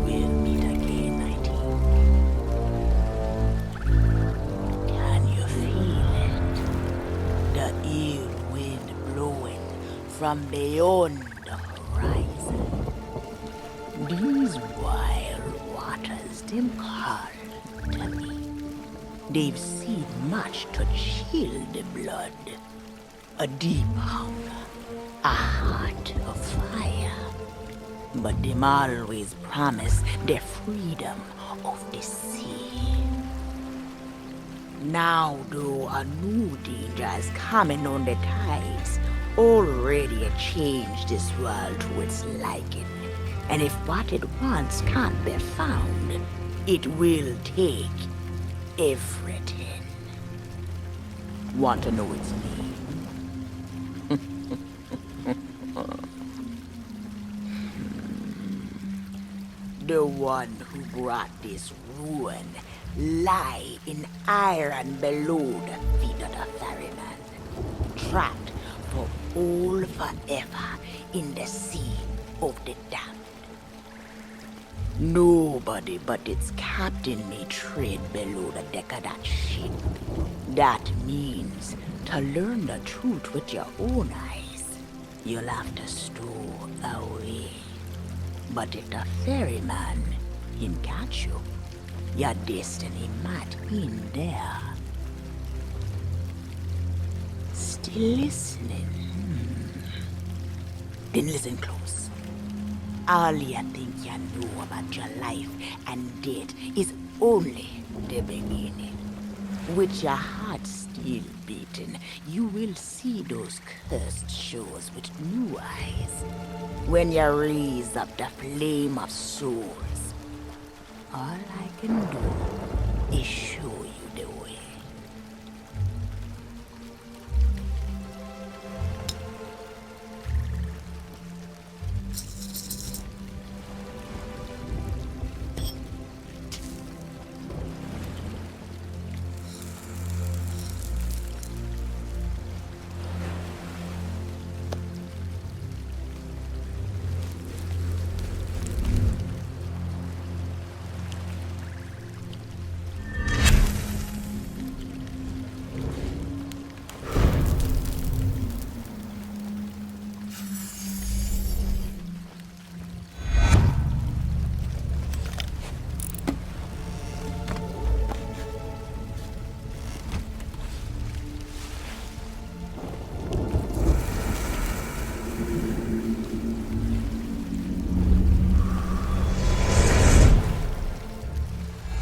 will meet again, my team. Can you feel it? The ill wind blowing from beyond the horizon. These wild waters, them call to me. They've seen much to chill the blood. A deep hunger, a heart of fire. But them always promise the freedom of the sea. Now, though, a new danger is coming on the tides, already a change this world to its liking. And if what it wants can't be found, it will take everything. Want to know its name? The one who brought this ruin lie in iron below the feet of the ferryman, trapped for all forever in the sea of the damned. Nobody but its captain may tread below the deck of that ship. That means to learn the truth with your own eyes, you'll have to stow away. But if the ferryman, him catch you, your destiny might end there. Still listening? Then listen close. All you think you know about your life and death is only the beginning. With your heart still beating, you will see those cursed shores with new eyes. When you raise up the flame of souls, all I can do is show you the way.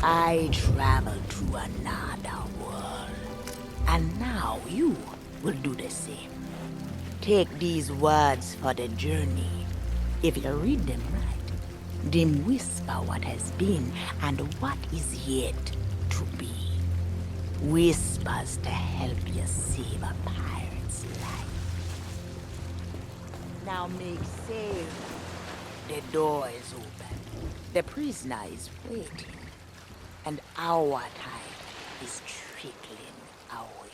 I traveled to another world, and now you will do the same. Take these words for the journey. If you read them right, them whisper what has been and what is yet to be. Whispers to help you save a pirate's life. Now make sail. The door is open. The prisoner is waiting. And our time is trickling away.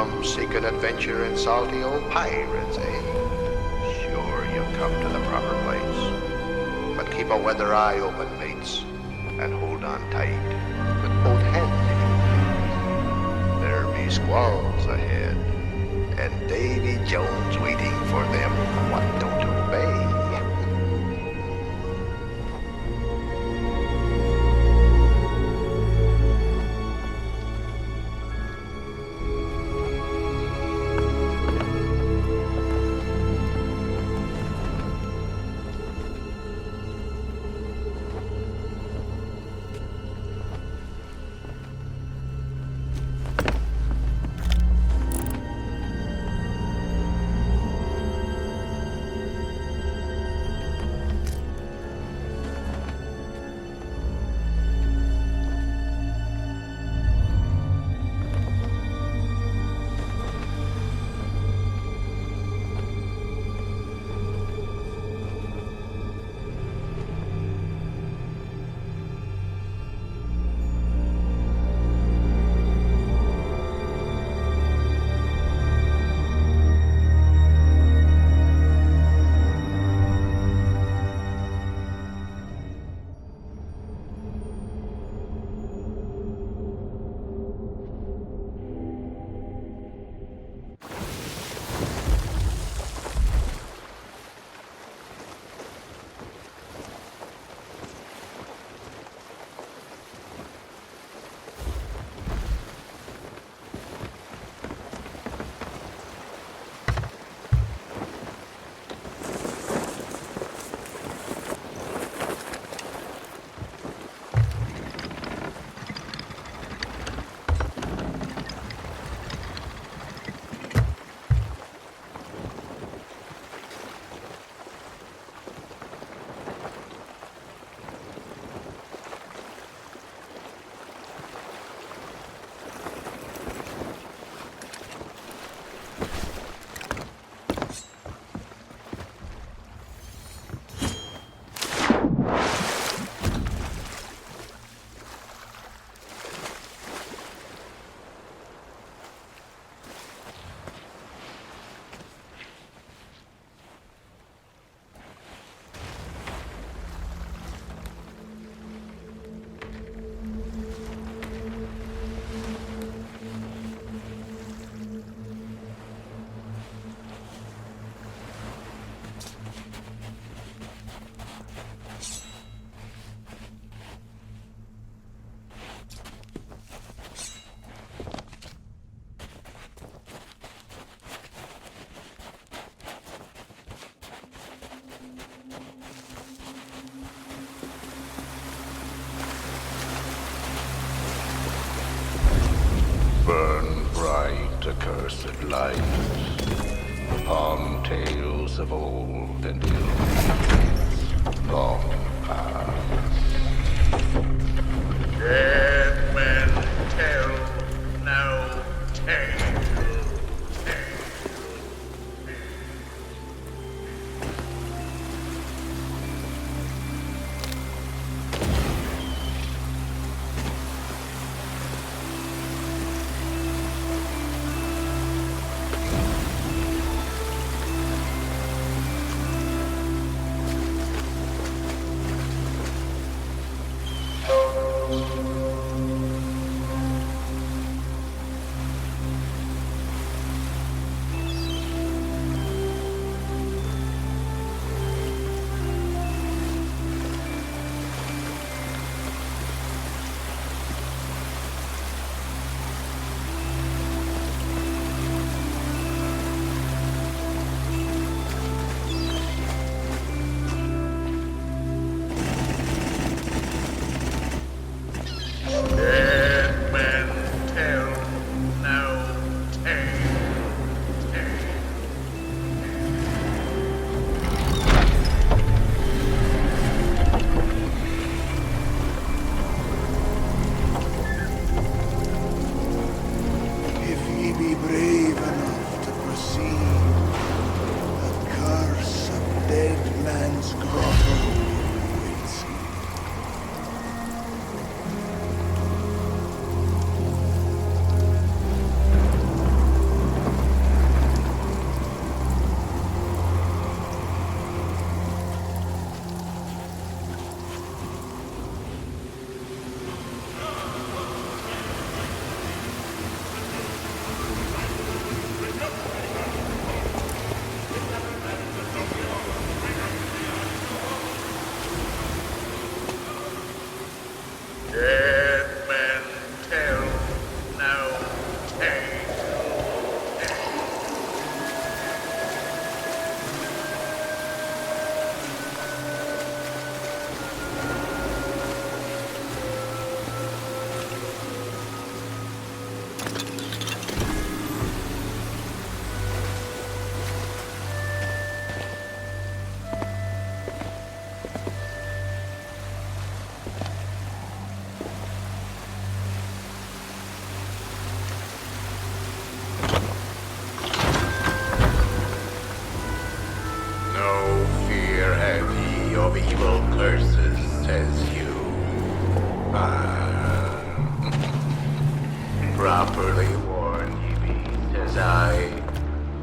come seeking adventure in salty old pirates, eh? Sure, you've come to the proper place. But keep a weather eye open, mates, and hold on tight with both hands if you please. There be squalls ahead, and Davy Jones waiting for them what don't obey. Burn bright, accursed light, upon tales of old and ill, long past. Dead men tell no tale. evil curses, says you. Properly warned ye be, says I.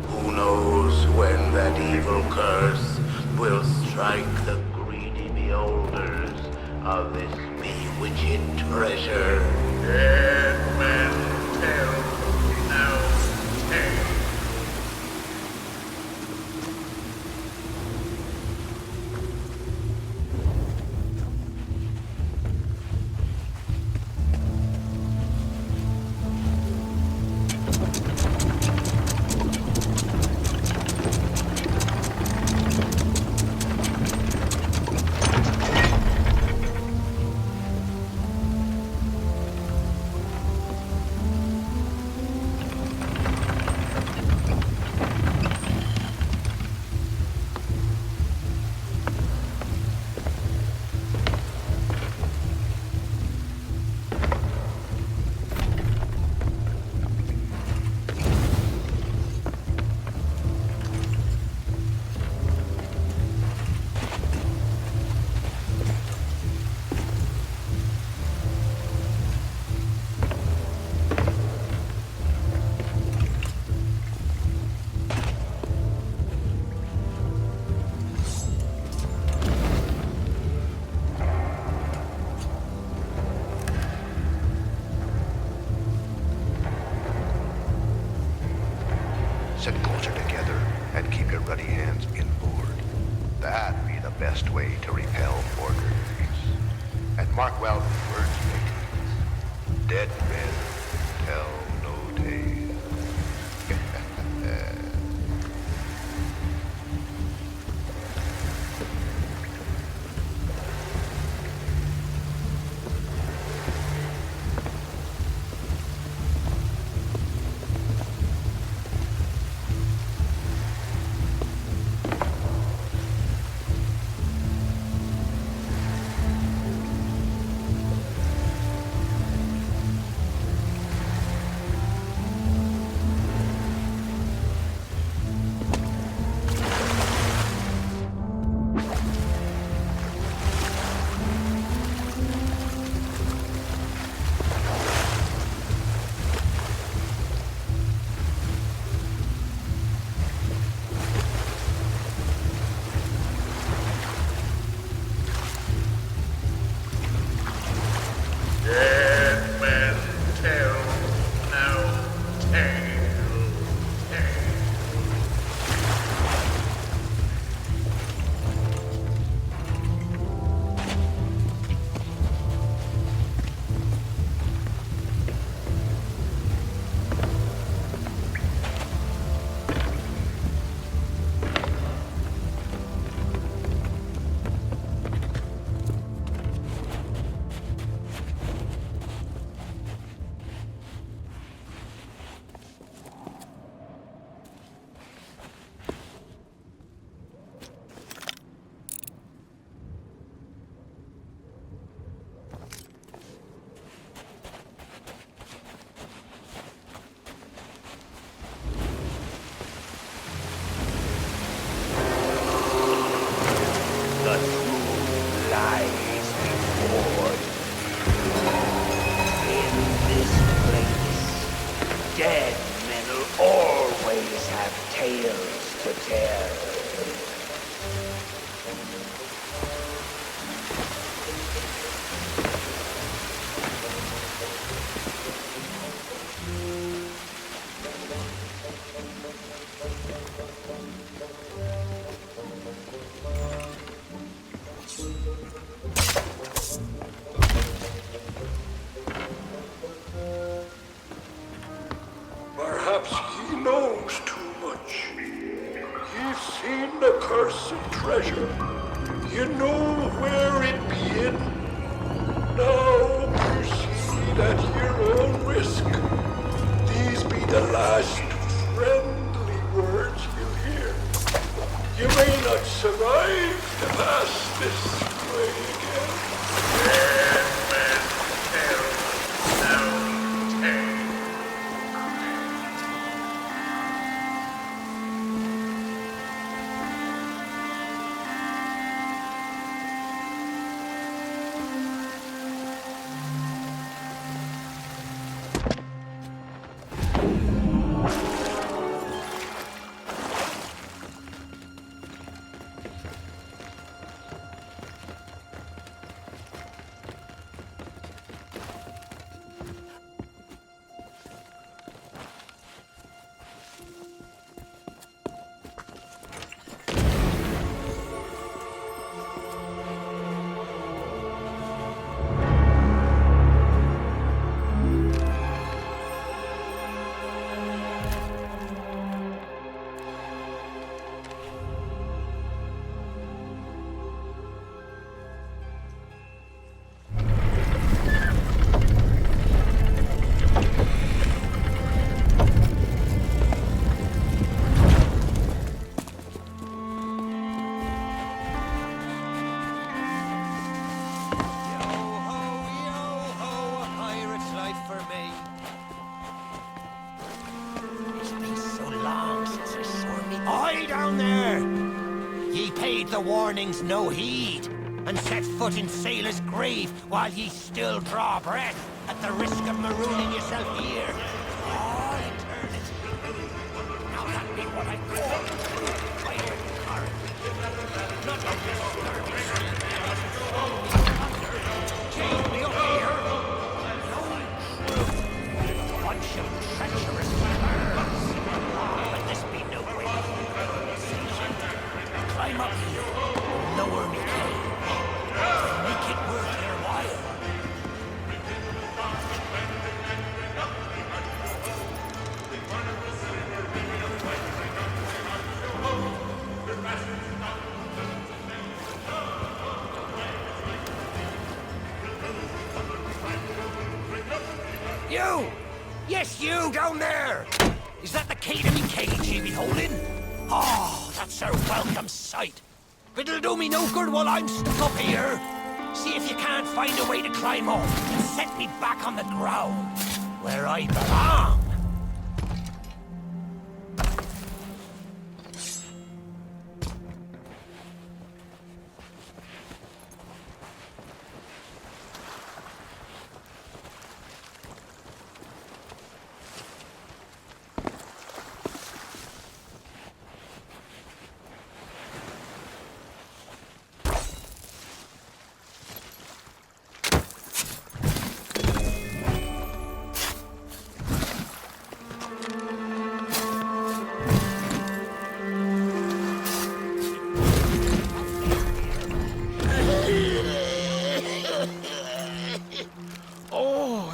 Who knows when that evil curse will strike the greedy beholders of this bewitched treasure? Dead men tell no tale. Sit closer together and keep your ruddy hands inboard. That be the best way to repel boarders. And mark well the words you make. Dead men tell no tale. Dead men tell no tale. The truth lies before you. In this place, dead men will always have tales to tell. Perhaps he knows too much. He's seen the cursed treasure. You know where it be hidden. Now you see at your own risk. These be the last friendly words you'll hear. You may not survive to pass this way again. Dead men tell no tale. paid the warnings no heed, and set foot in sailor's grave while ye still draw breath, at the risk of marooning yourself here. All eternity. Now that be what I call fire current. Not a disturbing stream chain me up here. No true. Bunch of treacherous curs. But this be no way. Climb up here, lower me cage, to make it worth your while. You! Yes, you down there! Is that the key to me cage ye be holding? Oh, that's our welcome sight. It'll do me no good while I'm stuck up here. See if you can't find a way to climb up and set me back on the ground, where I belong.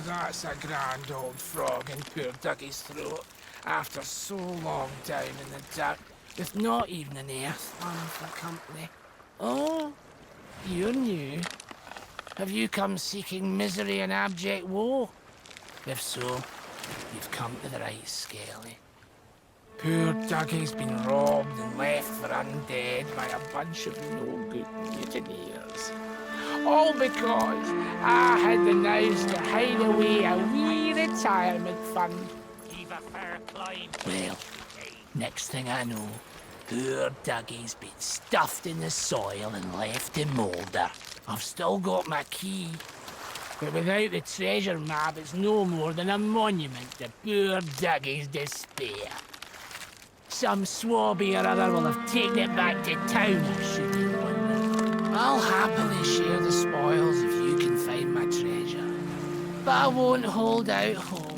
That's a grand old frog in poor Dougie's throat, after so long down in the dark, with not even an earthworm for company. Oh, you're new. Have you come seeking misery and abject woe? If so, you've come to the right Skelly. Poor Dougie's been robbed and left for undead by a bunch of no-good mutineers. All because I had the nerves to hide away a wee retirement fund. Heave a fair climb. Well, next thing I know, poor Dougie's been stuffed in the soil and left to moulder. I've still got my key, but without the treasure map, it's no more than a monument to poor Dougie's despair. Some swabby or other will have taken it back to town, I shouldn't wonder. I'll happily share the spoils if you can find my treasure. But I won't hold out hope.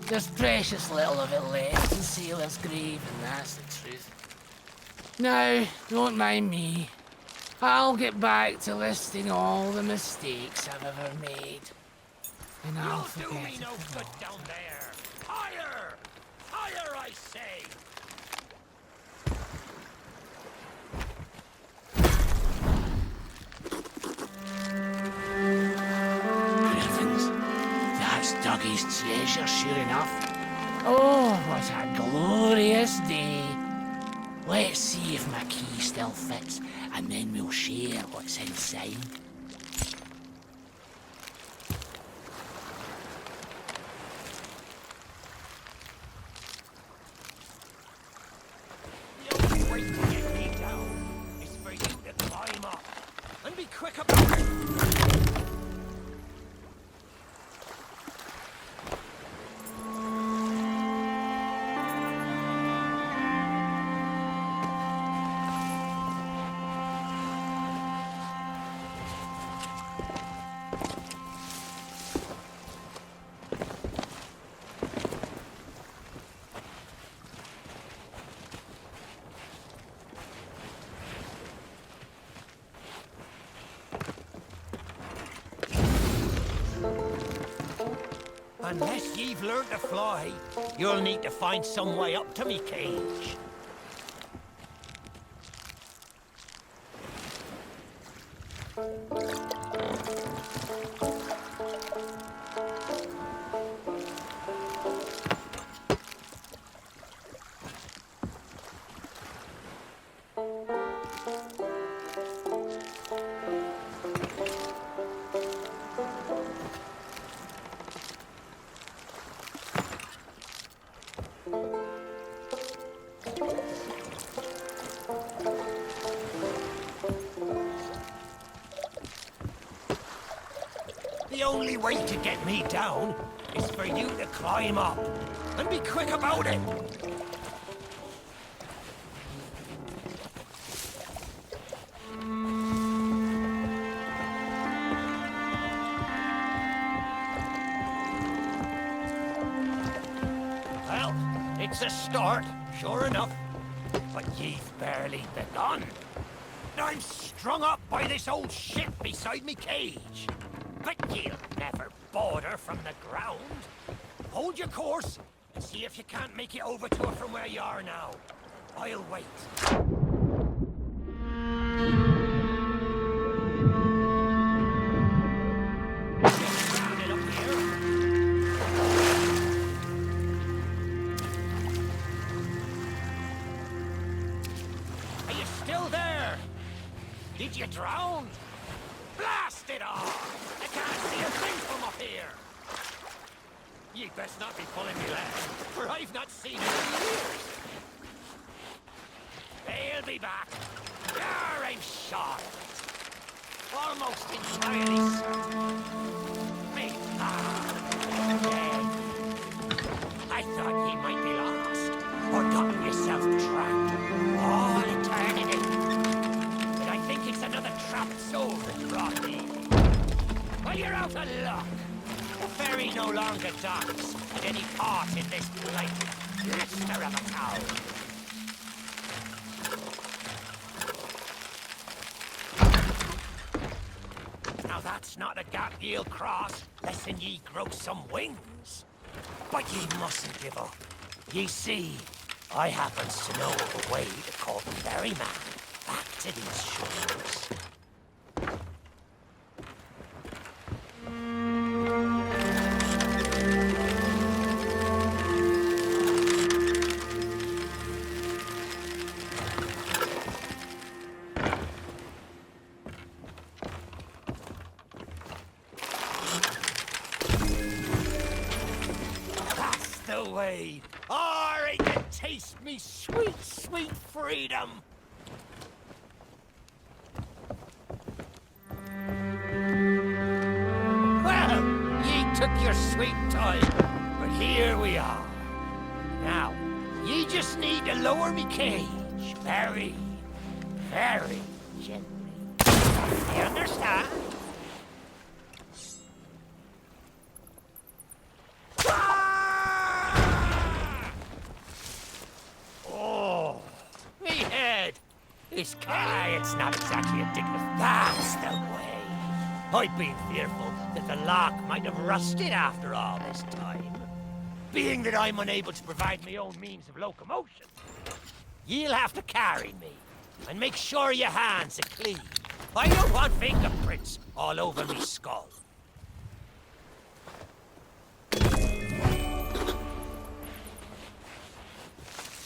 There's precious little of it left in Sailor's grave, and that's the truth. Now, don't mind me. I'll get back to listing all the mistakes I've ever made. And I'll You'll do forget me it no all. good down there. Higher! Higher, I say! Heavens, that's Dougie's treasure, sure enough. Oh, what a glorious day. Let's see if my key still fits, and then we'll share what's inside. The only way to get me down is for you to climb up. And be quick about it. Unless you've learned to fly, you'll need to find some way up to me cage. The only way to get me down is for you to climb up. And be quick about it. Well, it's a start, sure enough. But ye've barely begun. I'm strung up by this old shit beside me cage. But you'll never board her from the ground. Hold your course and see if you can't make it over to her from where you are now. I'll wait. Get grounded up here. Are you still there? Did you drown? Blast it off! I can't see a thing from up here! You'd best not be pulling me leg, for I've not seen it in years. They'll be back. There, I'm shot. Almost entirely certain. Me, dead. I thought he might be lost, or gotten yourself trapped. All eternity. But I think it's another trapped soul that brought me. Well, you're out of luck. The ferry no longer docks at any part in this blight blister of a town. Now that's not a gap ye'll cross, less'n ye grow some wings. But ye mustn't give up. Ye see, I happens to know a way to call the ferryman back to these shores. The way. Or it can taste me sweet, sweet freedom. Well, ye took your sweet time, but here we are. Now, ye just need to lower me cage very, very gently. You understand? It's not exactly a dignified. That's the way. I've been fearful that the lock might have rusted after all this time. Being that I'm unable to provide my own means of locomotion, you'll have to carry me and make sure your hands are clean. I don't want fingerprints all over me skull.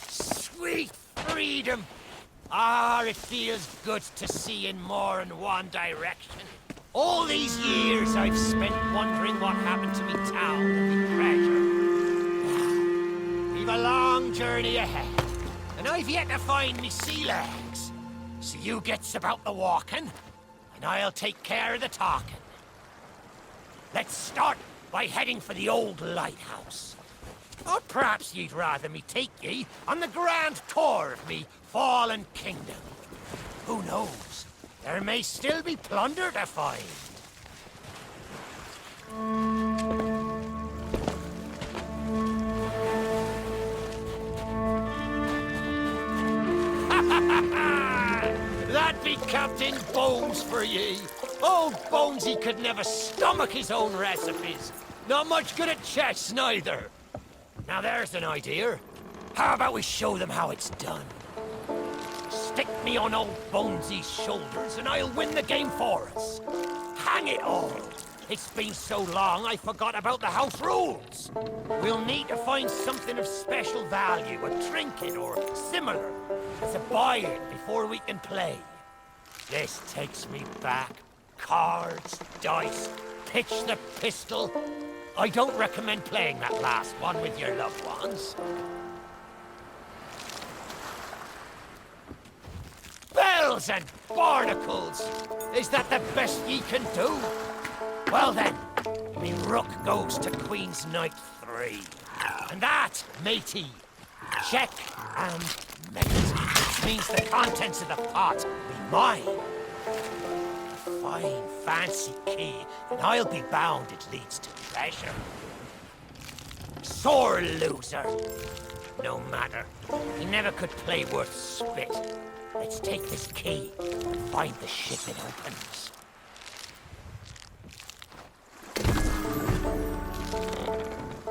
Sweet freedom! Ah, it feels good to see in more than one direction. All these years I've spent wondering what happened to me town and me treasure. We've a long journey ahead, and I've yet to find me sea legs. So you gets about the walking, and I'll take care of the talking. Let's start by heading for the old lighthouse. Or perhaps you'd rather me take ye on the grand tour of me fallen kingdom. Who knows? There may still be plunder to find. That be Captain Bones for ye. Old Bonesy could never stomach his own recipes. Not much good at chess, neither. Now there's an idea. How about we show them how it's done? Stick me on old Bonesy's shoulders and I'll win the game for us. Hang it all! It's been so long I forgot about the house rules. We'll need to find something of special value, a trinket or similar, to buy it before we can play. This takes me back. Cards, dice, pitch the pistol. I don't recommend playing that last one with your loved ones. Bells and barnacles! Is that the best ye can do? Well then, Me rook goes to Queen's Knight 3. And that, matey, check and mate, which means the contents of the pot be mine. A fine, fancy key, and I'll be bound it leads to treasure. Sore loser. No matter. He never could play worth spit. Let's take this key and find the ship it opens.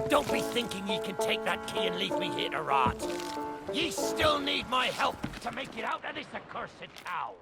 Don't be thinking ye can take that key and leave me here to rot. Ye still need my help to make it out of this accursed town.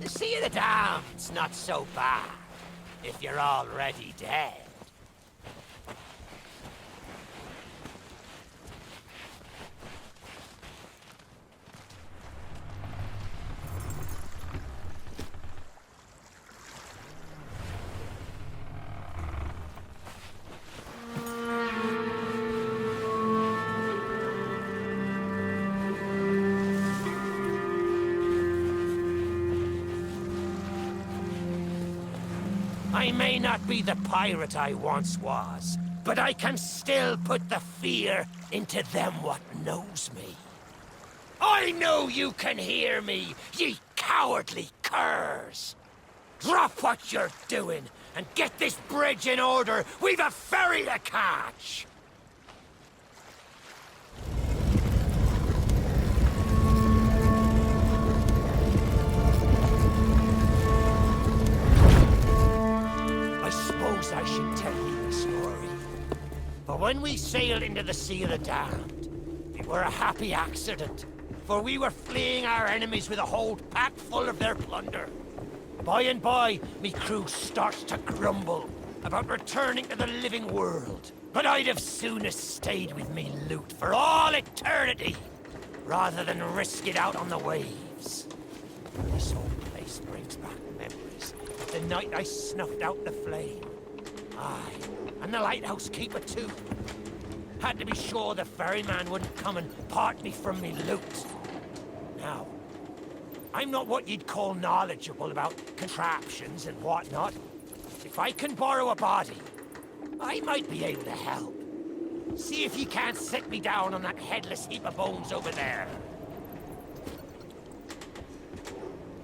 The Sea of the Damned's not so bad, if you're already dead. I may not be the pirate I once was, but I can still put the fear into them what knows me. I know you can hear me, ye cowardly curs! Drop what you're doing and get this bridge in order. We've a ferry to catch! I should tell you a story. But when we sailed into the Sea of the Damned, it were a happy accident, for we were fleeing our enemies with a hold packed full of their plunder. By and by, me crew starts to grumble about returning to the living world. But I'd have sooner stayed with me loot for all eternity, rather than risk it out on the waves. This whole place brings back memories of the night I snuffed out the flame. Aye, and the lighthouse keeper too. Had to be sure the ferryman wouldn't come and part me from me loot. Now, I'm not what you'd call knowledgeable about contraptions and whatnot. If I can borrow a body, I might be able to help. See if you can't set me down on that headless heap of bones over there.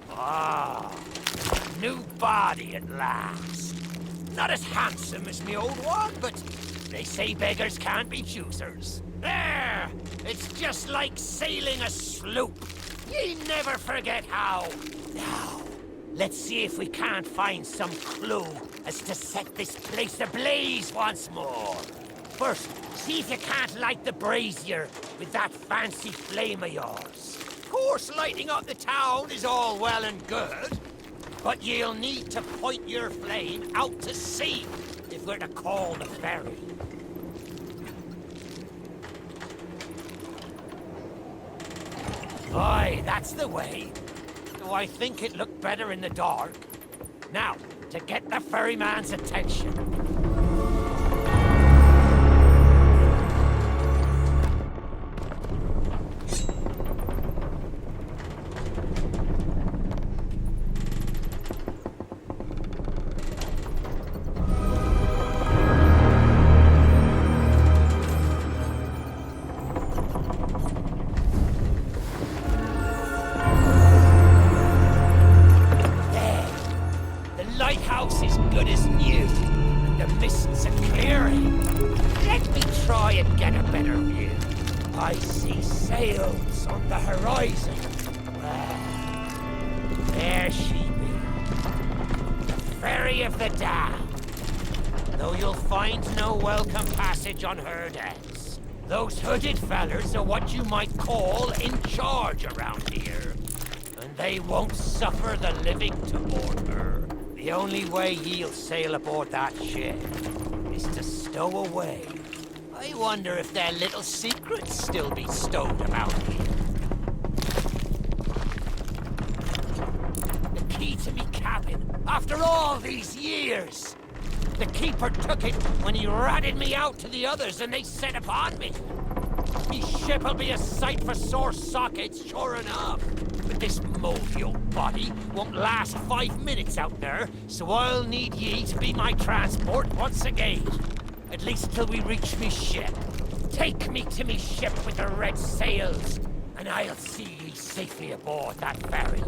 Ah, new body at last. Not as handsome as me old one, but they say beggars can't be choosers. There! It's just like sailing a sloop. Ye never forget how. Now, let's see if we can't find some clue as to set this place ablaze once more. First, see if you can't light the brazier with that fancy flame of yours. Of course, lighting up the town is all well and good, but you'll need to point your flame out to sea if we're to call the ferry. Aye, that's the way. Though I think it looked better in the dark. Now, to get the ferryman's attention. Lighthouse is good as new, and the mists are clearing. Let me try and get a better view. I see sails on the horizon. Well, there she be. The ferry Mary of the Dam. Though you'll find no welcome passage on her decks. Those hooded fellers are what you might call in charge around here. And they won't suffer the living to board her. The only way ye'll sail aboard that ship is to stow away. I wonder if their little secrets still be stowed about here. The key to me cabin, after all these years! The keeper took it when he ratted me out to the others and they set upon me. Me ship'll be a sight for sore sockets, sure enough. But this moldy old body won't last 5 minutes out there, so I'll need ye to be my transport once again. At least till we reach me ship. Take me to me ship with the red sails, and I'll see ye safely aboard that ferry.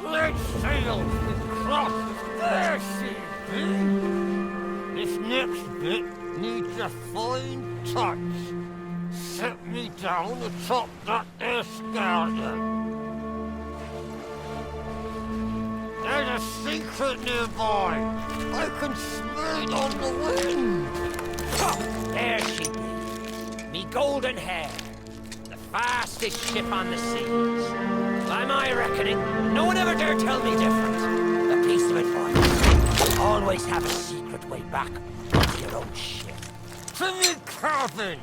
Let's sail across there, see? This next bit needs a fine touch. Set me down atop that there skeleton. There's a secret nearby. I can smell it on the wind. There she be. Me golden hair. The fastest ship on the seas. By my reckoning, no one ever dare tell me different. A piece of advice. Always have a secret way back to your own ship. To me cabin!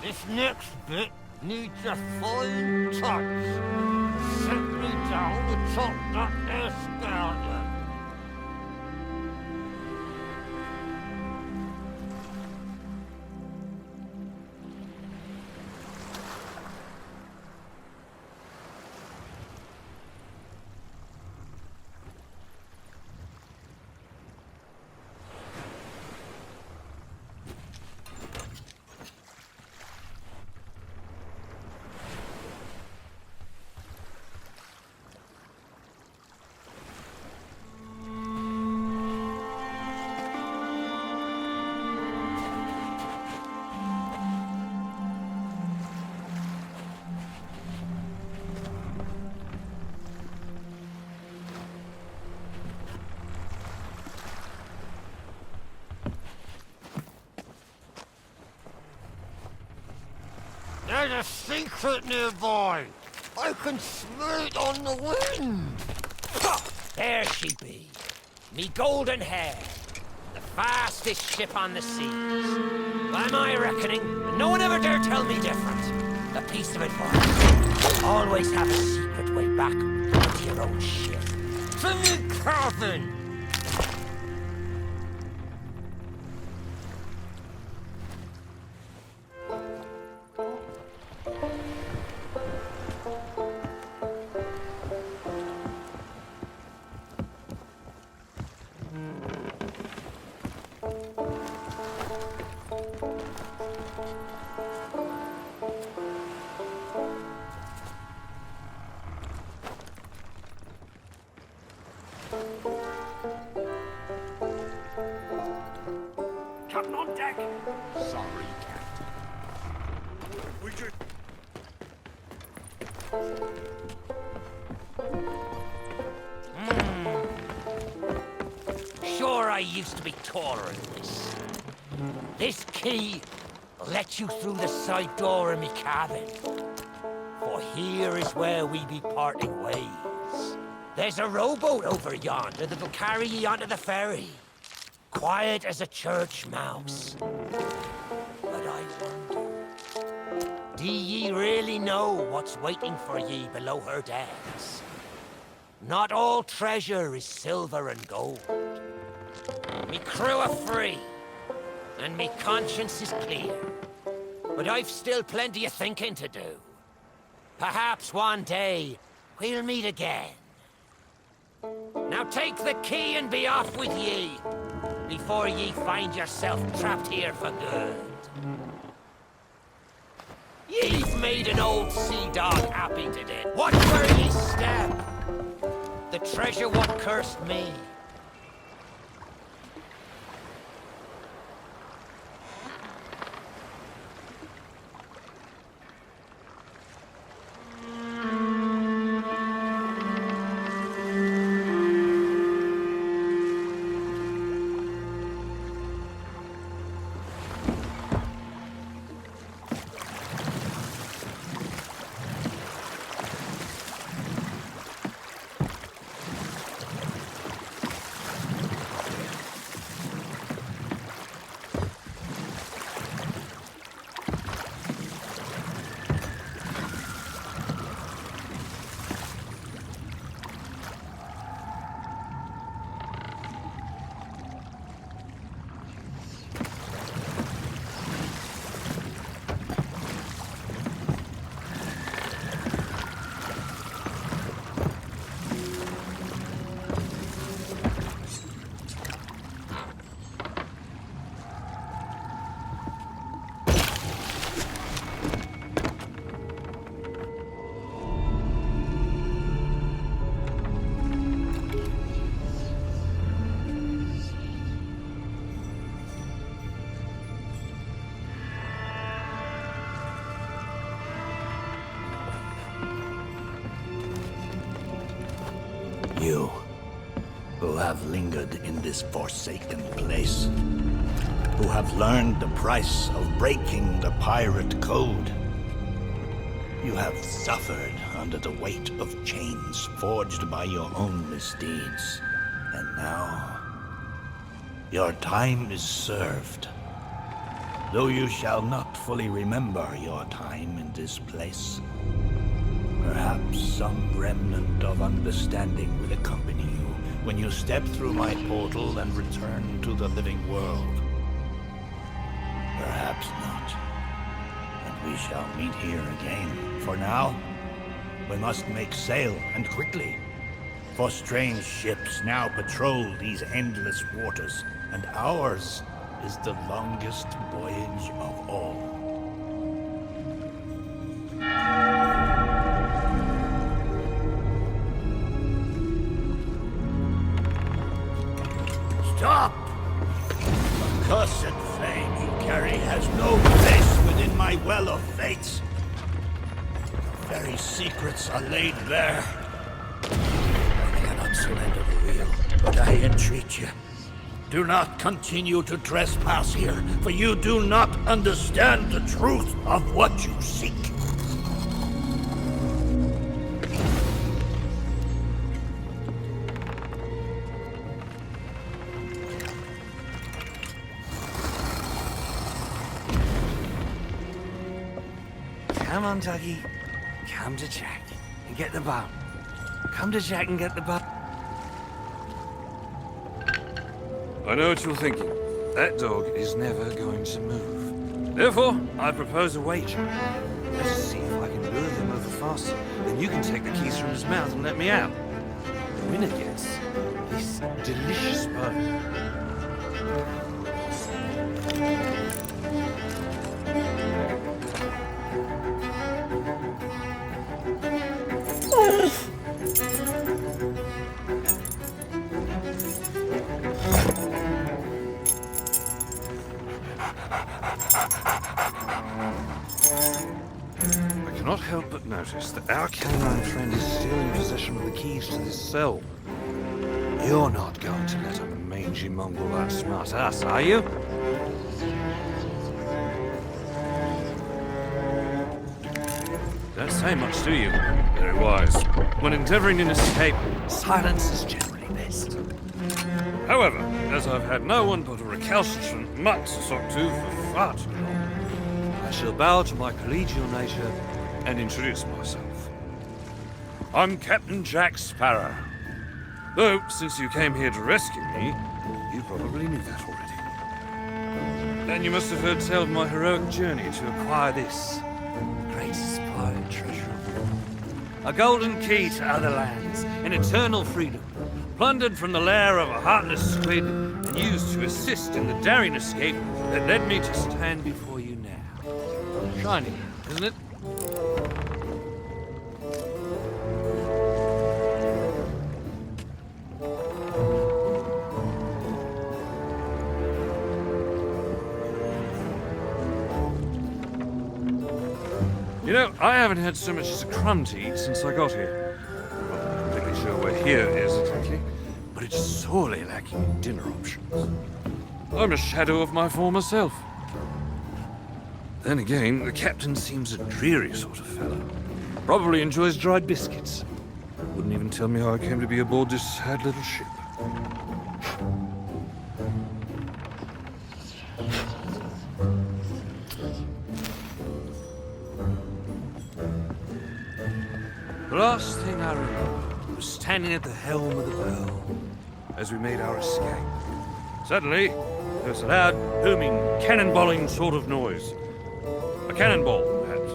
This next bit needs a fine touch. Set me down atop that there skeleton. There's a secret nearby. I can smell it on the wind. There she be. Me golden hair. The fastest ship on the seas. By my reckoning, no one ever dare tell me different. A piece of advice. Always have a secret way back to your own ship. To me cabin! We just... Sure, I used to be taller than this. This key will let you through the side door of me cabin. For here is where we be parting ways. There's a rowboat over yonder that will carry ye onto the ferry. Quiet as a church mouse. But I wonder, do ye really know what's waiting for ye below her decks? Not all treasure is silver and gold. Me crew are free, and me conscience is clear. But I've still plenty of thinking to do. Perhaps one day, we'll meet again. Now take the key and be off with ye, before ye find yourself trapped here for good. Ye've made an old sea dog happy today. Watch where ye step. The treasure what cursed me. You, who have lingered in this forsaken place, who have learned the price of breaking the pirate code. You have suffered under the weight of chains forged by your own misdeeds. And now, your time is served. Though you shall not fully remember your time in this place, perhaps some remnant of understanding will accompany you when you step through my portal and return to the living world. Perhaps not. And we shall meet here again. For now, we must make sail, and quickly. For strange ships now patrol these endless waters, and ours is the longest voyage of all. Stop! The cursed flame you carry has no place within my well of fates. The very secrets are laid bare. I cannot surrender the wheel, but I entreat you. Do not continue to trespass here, for you do not understand the truth of what you seek. Come on, Dougie. Come to Jack and get the boat. Come to Jack and get the boat. I know what you're thinking. That dog is never going to move. Therefore, I propose a wager. Let's see if I can lure him over faster. Then you can take the keys from his mouth and let me out. The winner gets this delicious boat. cannot help but notice that our canine friend is still in possession of the keys to this cell. You're not going to let a mangy mongrel outsmart us, are you? Don't say much, do you? Very wise. When endeavoring an escape, silence is generally best. However, as I've had no one but a recalcitrant mutt to talk to for far too long, I shall bow to my collegial nature and introduce myself. I'm Captain Jack Sparrow. Though, since you came here to rescue me, you probably knew that already. Then you must have heard tell of my heroic journey to acquire this great spoiled treasure of the world. A golden key to other lands, an eternal freedom, plundered from the lair of a heartless squid and used to assist in the daring escape that led me to stand before you now. Shiny, isn't it? You know, I haven't had so much as a crumb to eat since I got here. I'm not completely sure where here is exactly, but it's sorely lacking in dinner options. I'm a shadow of my former self. Then again, the captain seems a dreary sort of fellow. Probably enjoys dried biscuits. Wouldn't even tell me how I came to be aboard this sad little ship. The last thing I remember was standing at the helm of the Pearl as we made our escape. Suddenly, there was a loud, booming, cannonballing sort of noise. A cannonball, perhaps.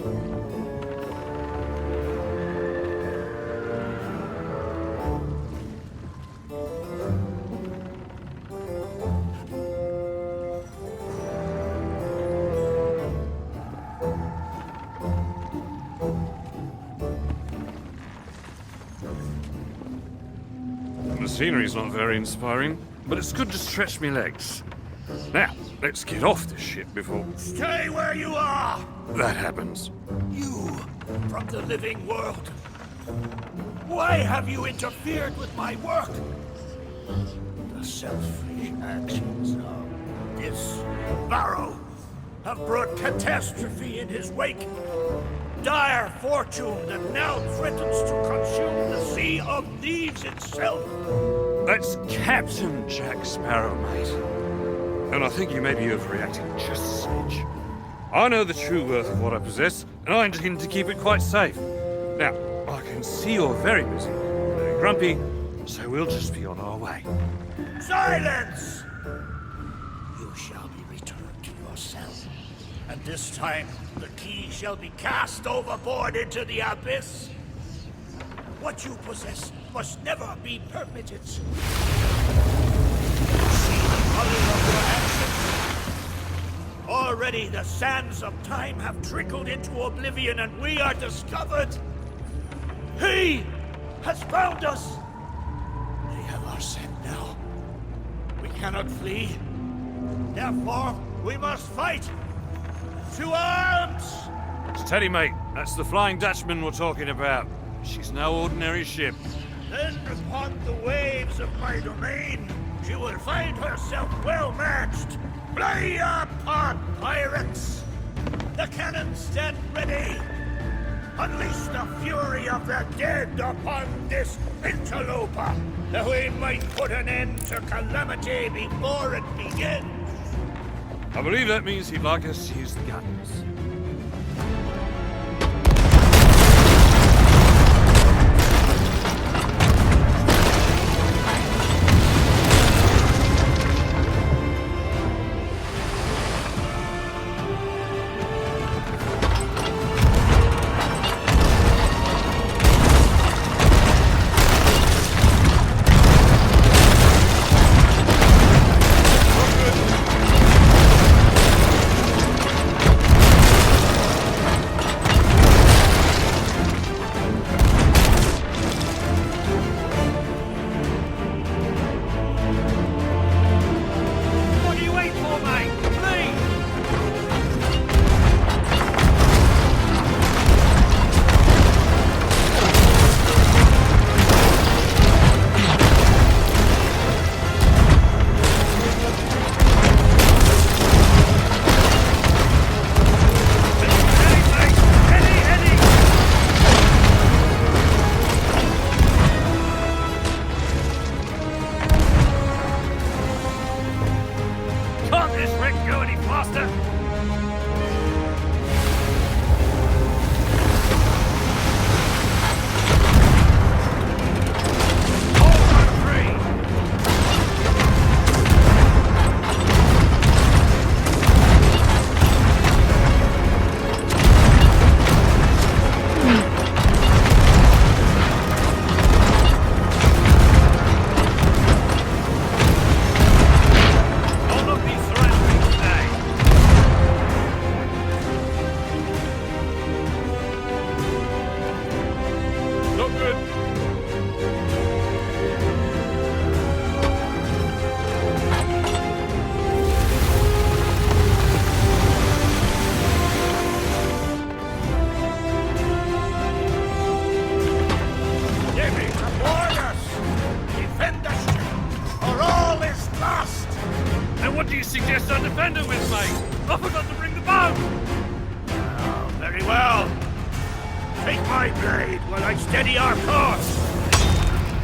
The scenery's not very inspiring, but it's good to stretch me legs. Now, let's get off this ship before Stay where you are! that happens. You from the living world. Why have you interfered with my work? The selfish actions of this sparrow have brought catastrophe in his wake. Dire fortune that now threatens to consume the Sea of Thieves itself. That's Captain Jack Sparrow, mate. And I think you may be overreacting just a smidge. I know the true worth of what I possess, and I intend to keep it quite safe. Now, I can see you're very busy, very grumpy, so we'll just be on our way. Silence! You shall be returned to yourself. And this time, the key shall be cast overboard into the abyss. What you possess must never be permitted. See the color of your actions? Already the sands of time have trickled into oblivion and we are discovered. He has found us. They have our scent now. We cannot flee. Therefore, we must fight. To arms! Steady, mate. That's the Flying Dutchman we're talking about. She's no ordinary ship. Then upon the waves of my domain, she will find herself well matched. Play your part, pirates! The cannons stand ready. Unleash the fury of the dead upon this interloper, that we might put an end to calamity before it begins. I believe that means he'd like us to use the guns. my blade while I steady our course.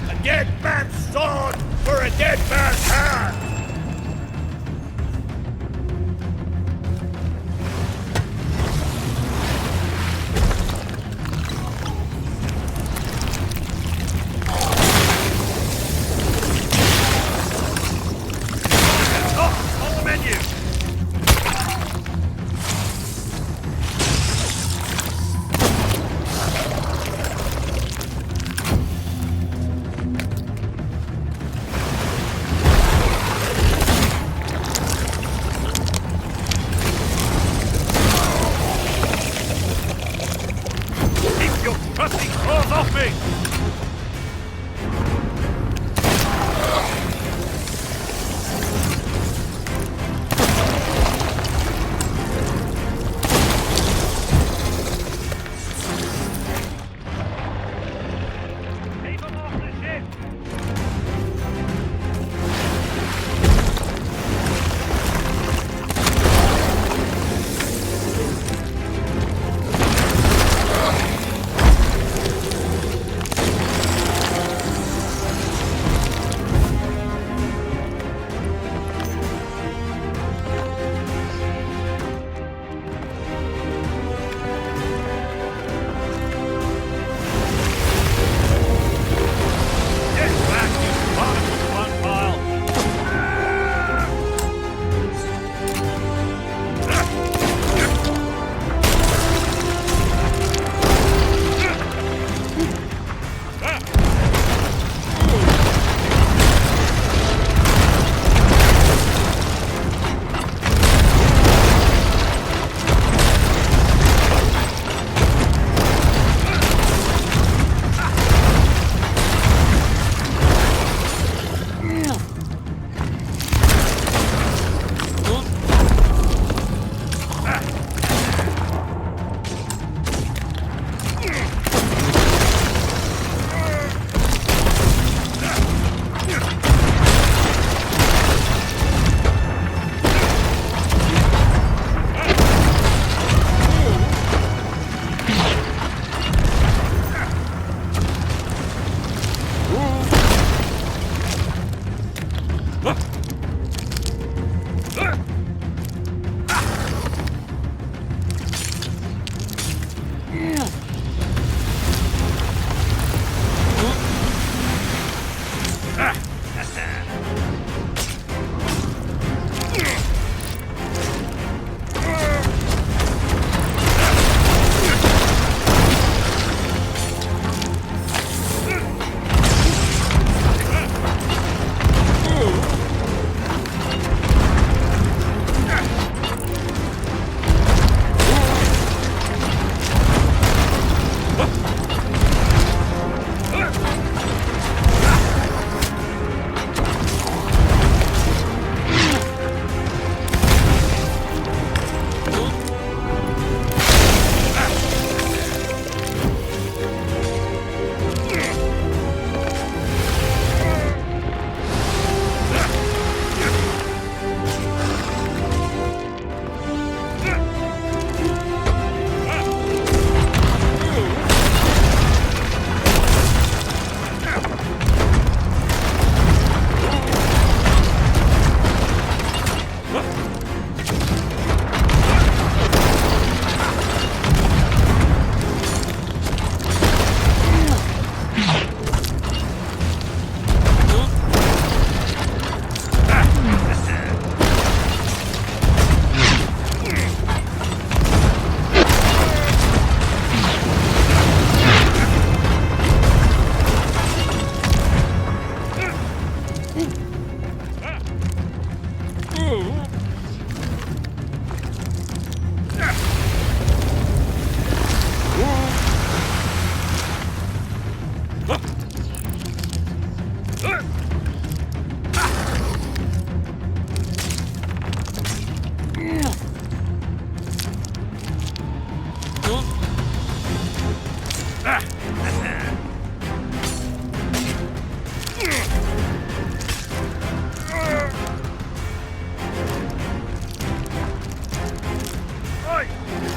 A dead man's sword for a dead man's hand! On the menu! Keep your trusty claws off me! Keep 'em off the ship! Get back, you barnacle front pile!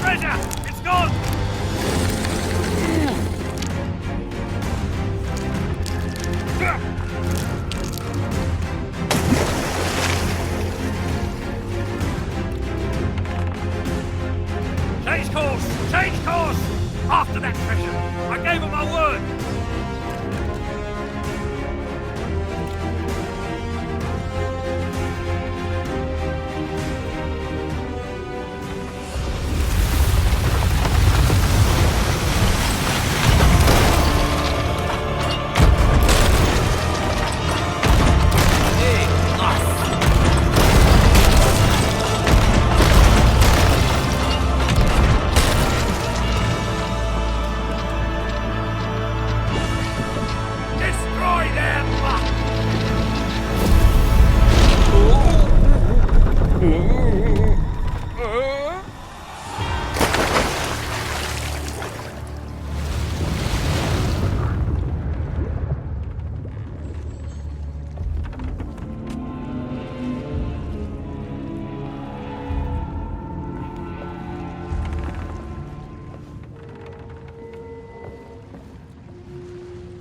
Treasure! It's gone! treasure. I gave him my word.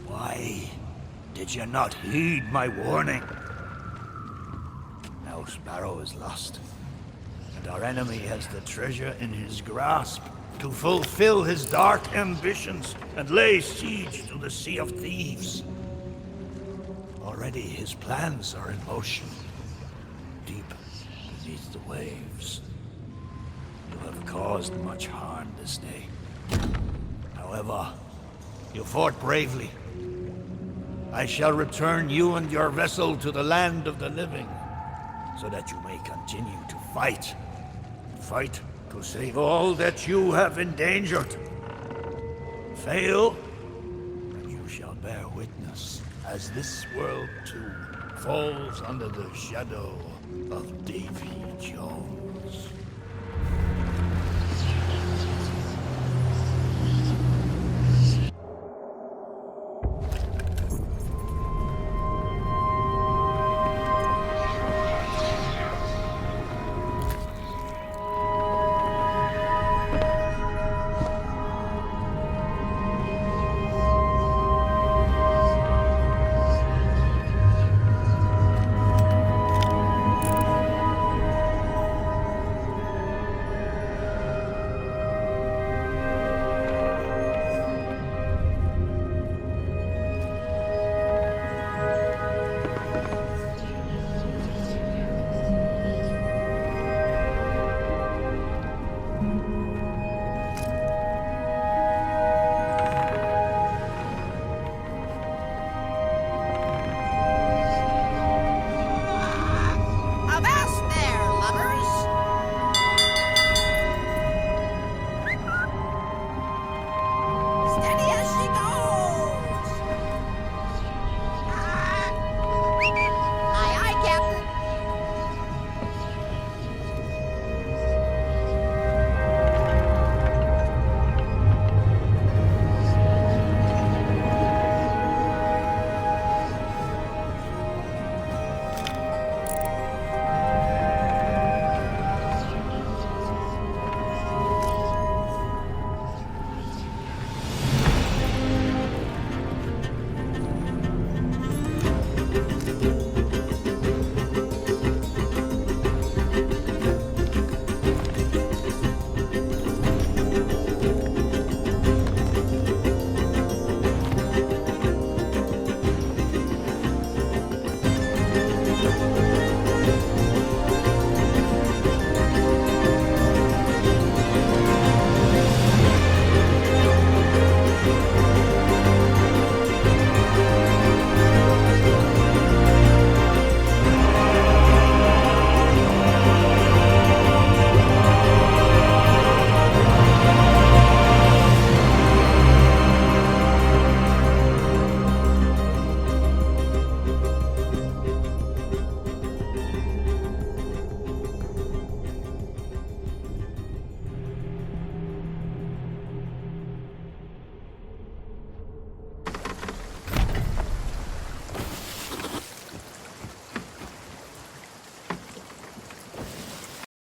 Why did you not heed my warning? Now Sparrow is lost, and our enemy has the treasure in his grasp to fulfill his dark ambitions and lay siege to the Sea of Thieves. Already his plans are in motion, deep beneath the waves. You have caused much harm this day. However, you fought bravely. I shall return you and your vessel to the land of the living, so that you may continue to fight. Fight to save all that you have endangered. Fail, and you shall bear witness as this world too falls under the shadow of Davy Jones.